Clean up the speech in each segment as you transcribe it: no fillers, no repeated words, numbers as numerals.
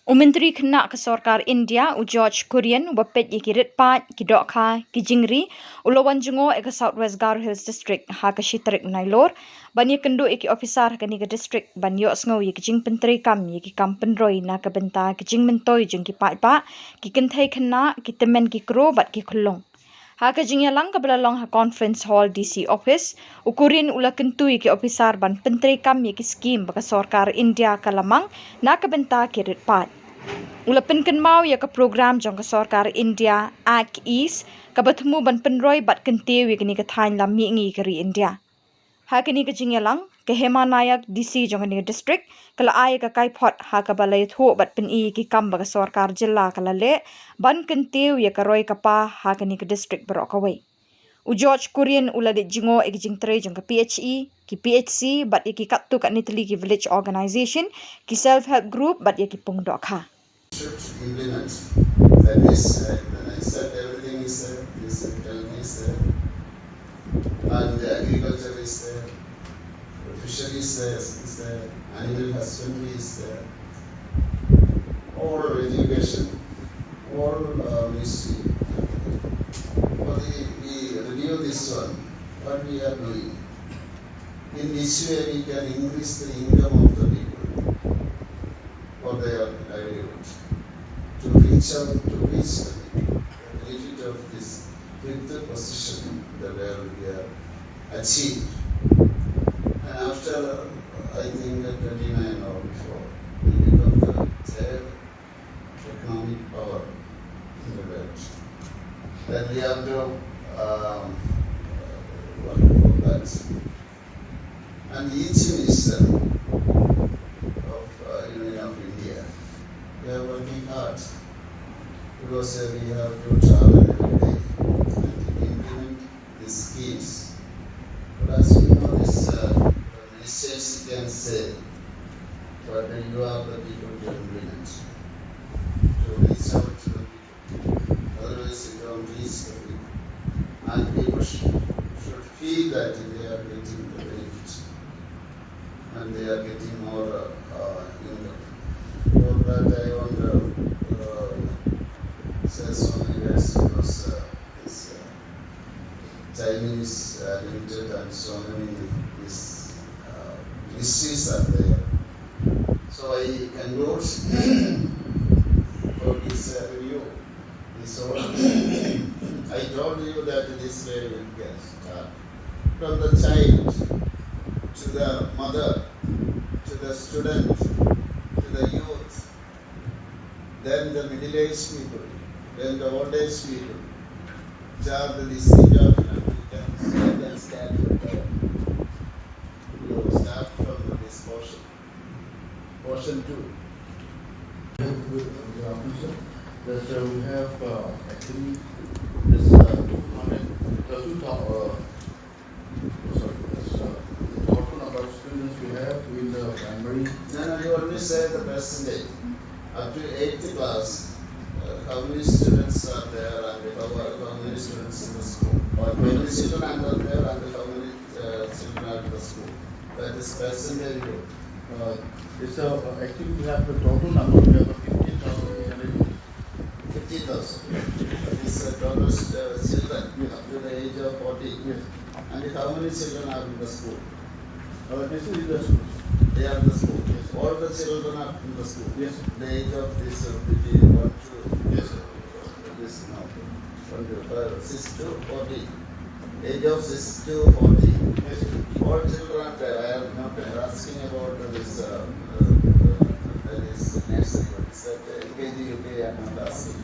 Myntri Khynnah ke sorkar India George Kurian peit ki ritpat ki dohkha ki jingri Wan Jngoh ke Southwest Garo Hills District ha ke tarik Nailur ban iakynduh ki ophisar ke ni ke district ban iohsngew ki jingpyntrei ki pynroi na ke bynta ki jingmyntoi ki paidbah ki kynthei ki tymmen ki kro bat ki khyllung. Ha ke jingialang ke belalong ha conference hall di C Ophis ukurin ula kyntu ki ophisar ban pyntrei ki scheme baka sorkar India ke lamang na ke bynta ki ritpat. Ula penkenmau ya ke program jong ke sorkar India Act East ke bertemu ban pynroi bat kynthei ke ni ke thain Lam Mihngi ke India. Ha ke ni ke jingialang ke Hema Nayak DC jong ke ni ke district ke laai ke kaipot ha ke balai thu bat peni ki kam ke sorkar Jylla ke lale ban kynthei ya ke roi kapa ha ke ni ke district berok kawai. George Kurian ula Wan Jngoh jingpyntrei jong ke PHE ki PHC bat ki katu kat nitli ki village organization ki self help group bat ki pung dohkha. Should implement. That is, when I said everything is there, this health is there, and agriculture is there, fisheries is there, animal husbandry is there, all education, all ministry. But we review this one, what we are doing. In this way we can increase the income of the people for their livelihood. To reach out, to reach the benefit of this fifth position that we have achieved. And after, I think, 29 or before, we become the third economic power in the world. Then we have to work for that. And each minister of India, we are working hard because we have to travel every day and implement these schemes. But as you know, this ministers can say, but you are the people to implement, to reach out to the people. Otherwise, you don't reach the people. And people should feel that they are getting the benefit and they are getting more income. For that, I want to say so many words because this time is limited and so many mysteries are there. So I conclude for this review. This all I told you that this way will get start from the child to the mother, to the student, to the youth, then the middle-aged people, then the old-aged people. Charge the seat of you can start from there. You start from this portion. Portion 2. That we have actually this talking about students we have in the primary. No, you only say the percentage. Up to 8th class, how many students are there and how many students in the school? Or how many children are there and how many children are in the school? That is percentage. Actually we have the total number, we have 15,800. 50,000. That is total children up to the age of 40. Yes. And how many children are in the school? This is the school. They are in the school. Yes. All the children are in the school. Yes. The age of this between 1 to Yes. this now 6 to 40. Age of 6 to 40. Yes. All children are there. I am not asking about this. That is nursery. It's LKG, UK. I am not asking.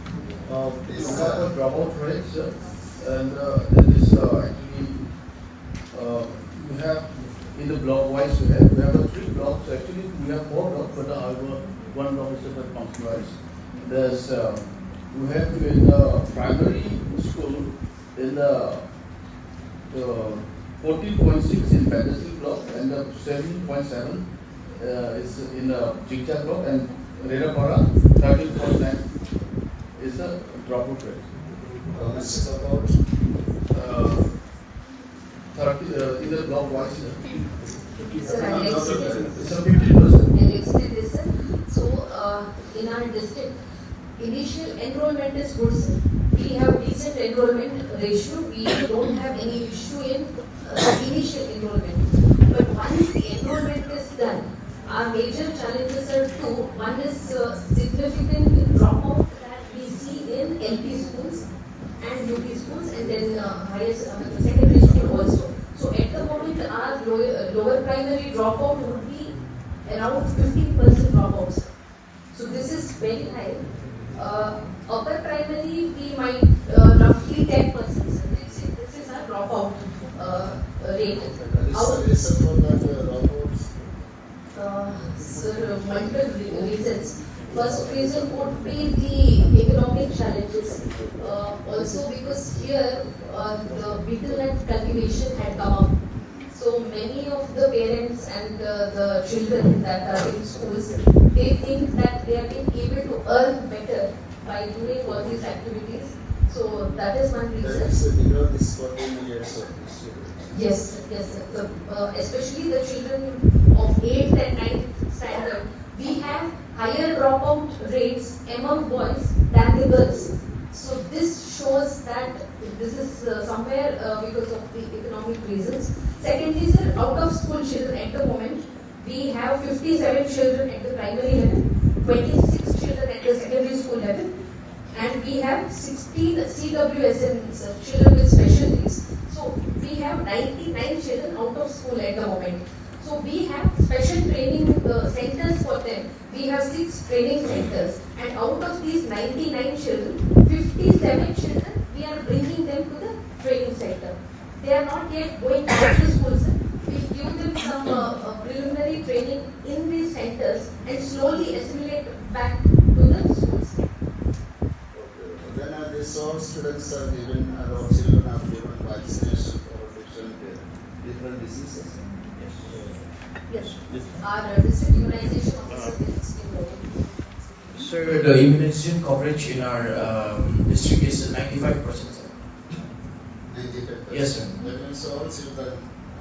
This dropout rates and there is actually we have in the block wise we have 3 blocks. Actually we have 4 blocks, but however one block is a functionalized. There's we have in the primary school in the 14.6 in Pedasil block and the 17.7 is in the Jingcha block and Redapara 13.9 is the dropout rate. It's about 30 in the block wise. Sir, I'll explain. It's a 50%. I'll explain this, sir. So, in our district, initial enrollment is good, sir. We have decent enrollment ratio. We don't have any issue in initial enrollment. But once the enrollment is done, our major challenges are two. One is significant drop-off that we see in LP schools and UP schools, and then secondary school also. So at the moment, our lower primary dropout would be around 15% dropouts. So this is very high. Upper primary, we might roughly 10%. So this is our dropout rate. Reason for that dropouts? Sir, multiple reasons. First reason would be the economic challenges. Also because here the betel-nut cultivation had come up. So many of the parents and the children that are in schools, they think that they are being able to earn better by doing all these activities. So that is one reason. That is because this 14 years of this year. Yes, yes. Especially the children of 8th and 9th standard, we have higher dropout rates among boys than the girls. So this shows that this is somewhere because of the economic reasons. Secondly, sir, out of school children at the moment, we have 57 children at the primary level, 26 children at the secondary school level, and we have 16 CWSN children with special needs. So we have 99 children out of school at the moment. So we have special training centers for them. We have 6 training centers, and out of these 99 children, 57 children, we are bringing them to the training center. They are not yet going back to school, sir. We give them some preliminary training in these centers and slowly assimilate back to the schools. Okay. Then these all students are given, all children are given vaccination for different diseases. Yes. Our district immunization officer is involved. Sir, the immunization coverage in our district is 95%. Sir. 95%. Yes, sir. That means all children.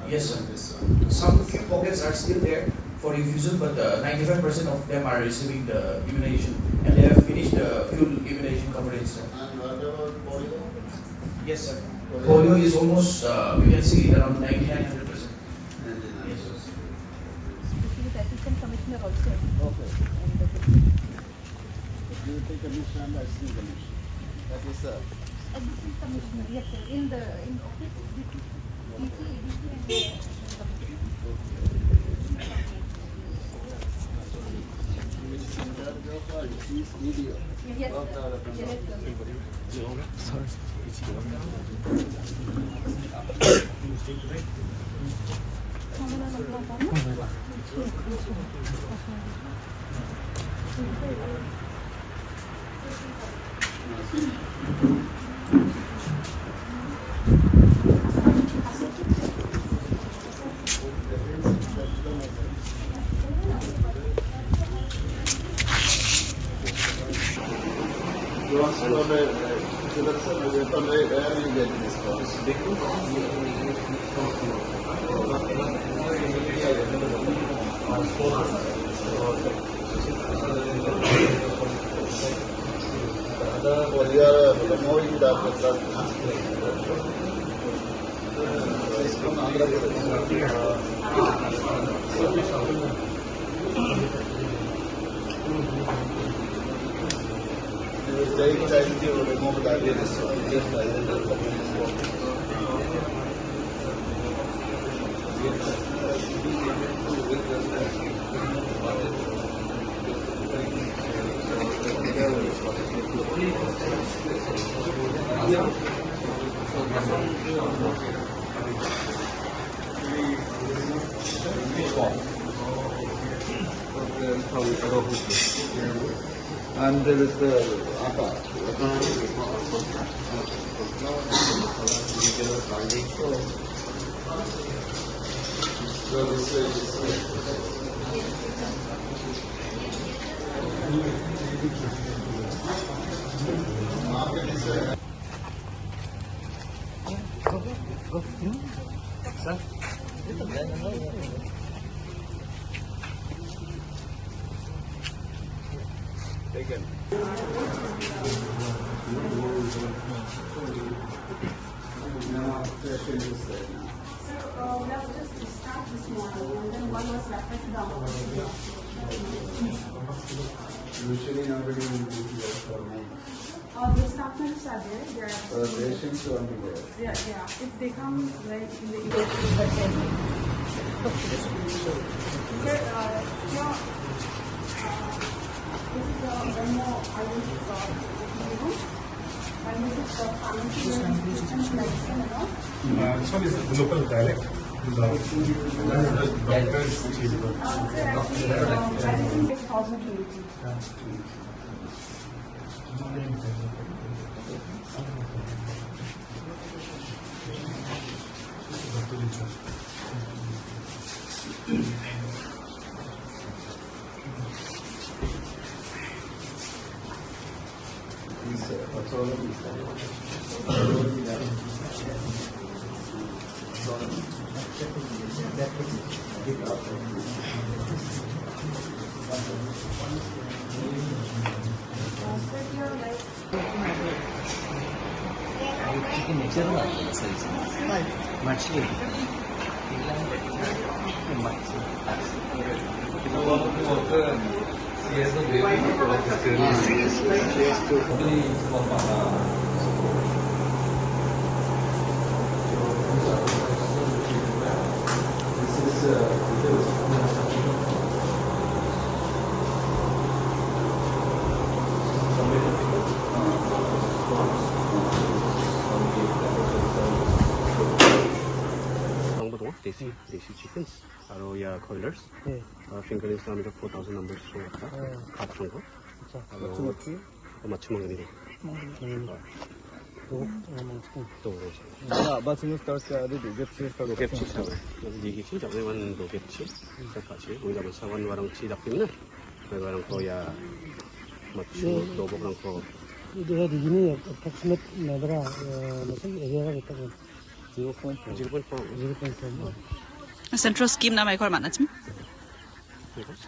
Yes, sir. This one. Some few pockets are still there for refusal, but 95% of them are receiving the immunization, and they have finished the full immunization coverage. Sir. And what about polio? Yes, sir. Polio is almost, we can see around 99-100%. Yes, sir. Assistant Commissioner also. Okay. Deputy Commissioner and Assistant Commissioner. That is Assistant Commissioner, yes sir. In office, DC video. Yes, sir. You want to know where you get this you are promoting that it's from Andhra You will take time to remove that and there is the Usually nobody will be here for me. The staff members are there. Patients won't be there. Yeah. If they come like in the evening. Sir, this is the demo I will and this is the pharmacy medicine and all. This one is the local dialect. The doctors I think 6,080. That's all it Desi chickens, Aroya coilers, fingerlings are 4,000 numbers, Katrango, Machumangani. Basing starts the Rogetchi, Yigi, everyone Rogetchi, Sakachi, with a Savan Varanchi, the Pina, Varankoya, Machu, Doboranko. You had the approximate number of 0.4. Central scheme na may korman natin.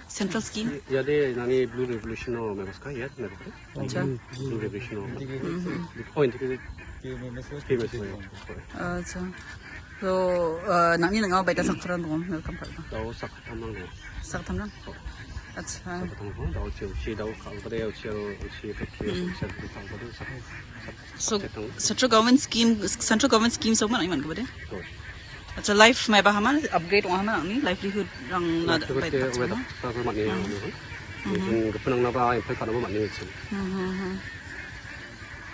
Central scheme. Yeah, they nani Blue Revolution or Mexico yet, never. Blue Revolution or the point is famous. So, nang yun nga ba ita sakran ko ng kampal. Daw Sakatamang. Saktam lang. That's fine. Daw Chelsea, daw Calgary, Chelsea, So, central government scheme so man ay man ka ba din? At life may bahaman upgrade ang haman ni livelihood ang nada ba ita. Sa man niya. Yung gapanang na ba yung pagkano mo man niya.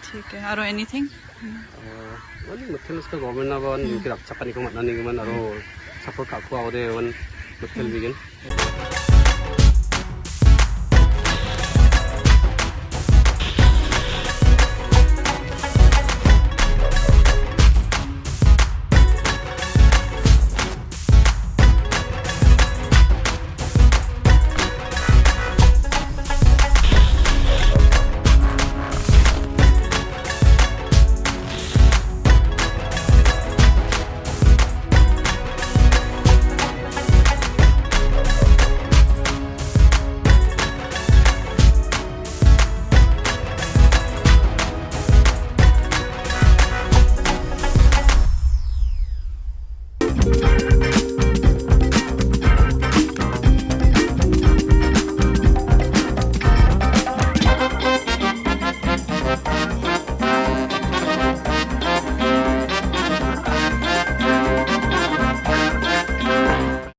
Okay, aro anything? Wala mattelis ka government na ba yung kirakchakan ko man nani man aro support ka ko awde wan mattel bigin.